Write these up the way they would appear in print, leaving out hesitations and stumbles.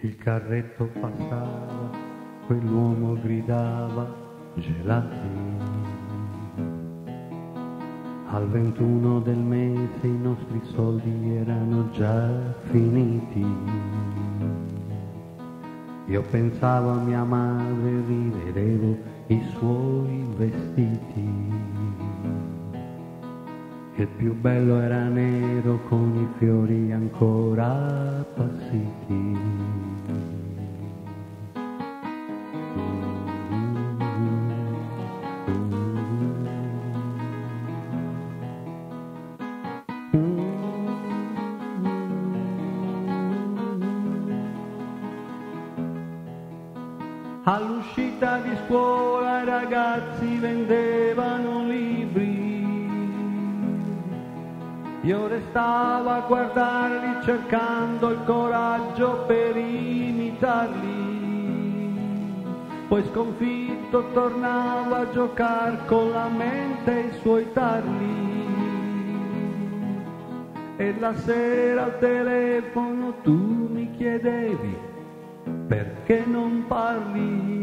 Il carretto passava, quell'uomo gridava gelati. Al 21 del mese i nostri soldi erano già finiti. Io pensavo a mia madre, rivedevo i suoi vestiti. Il più bello era nero con i fiori ancora appassiti. All'uscita di scuola i ragazzi vendevano libri. Io restavo a guardarli cercando il coraggio per imitarli. Poi sconfitto tornavo a giocare con la mente e i suoi tarli. E la sera al telefono tu mi chiedevi perché non parli?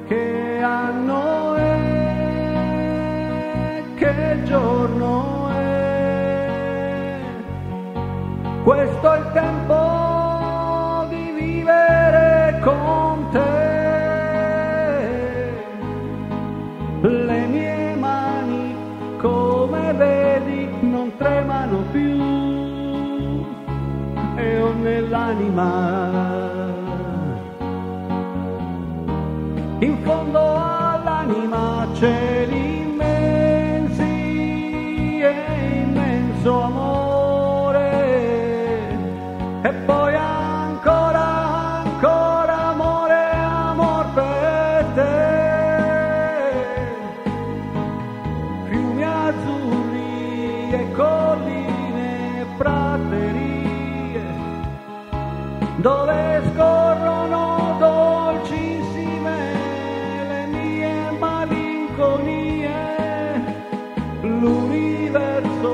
Che anno è? Che giorno è? Questo è il tempo di vivere con te. Le mie mani, come vedi, non tremano più e ho nell'anima, in fondo all'anima, cieli immensi e immenso amore, e poi ancora, ancora amore, amor per te. Fiumi azzurri e colline e praterie, dove scorrono dolcissime le mie malinconie. L'universo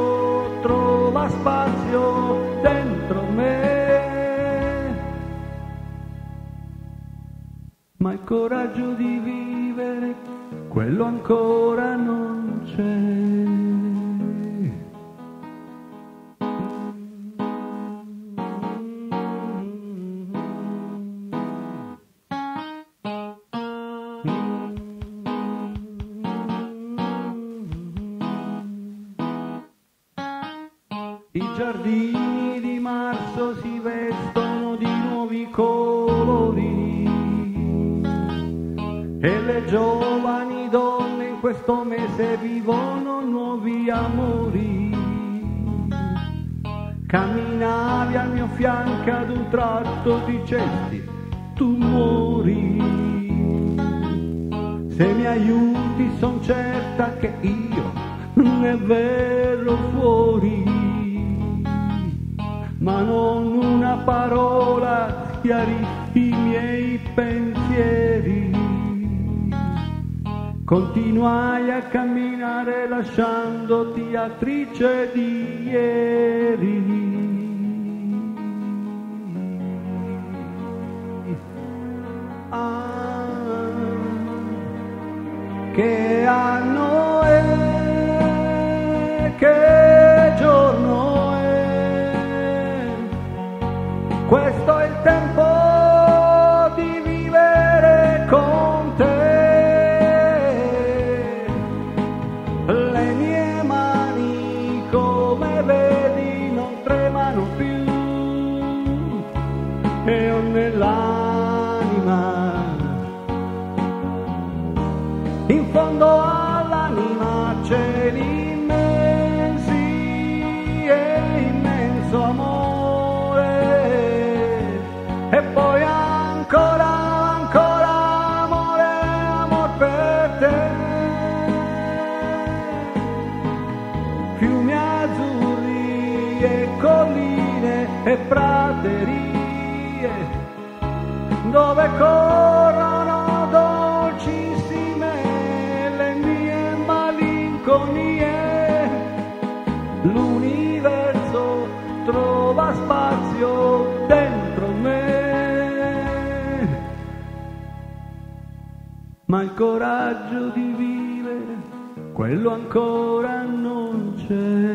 trova spazio dentro me, ma il coraggio di vivere, quello ancora non c'è. I giardini di marzo si vestono di nuovi colori e le giovani donne in questo mese vivono nuovi amori. Camminavi al mio fianco, ad un tratto dicesti tu muori. Se mi aiuti son certa che io ne verrò fuori, ma non una parola schiarì i miei pensieri. Continuai a camminare lasciandoti attrice di ieri. Che anno è? Che giorno è? Questo è il tempo di vivere con te. Le mie mani, come vedi, non tremano più e ho nell'anima, in fondo all'anima, cieli immensi e immenso amore, e poi ancora, ancora amore, amor per te. Fiumi azzurri e colline e praterie, dove corrono dolcissime le mie malinconie. ma il coraggio di vivere, quello ancora non c'è.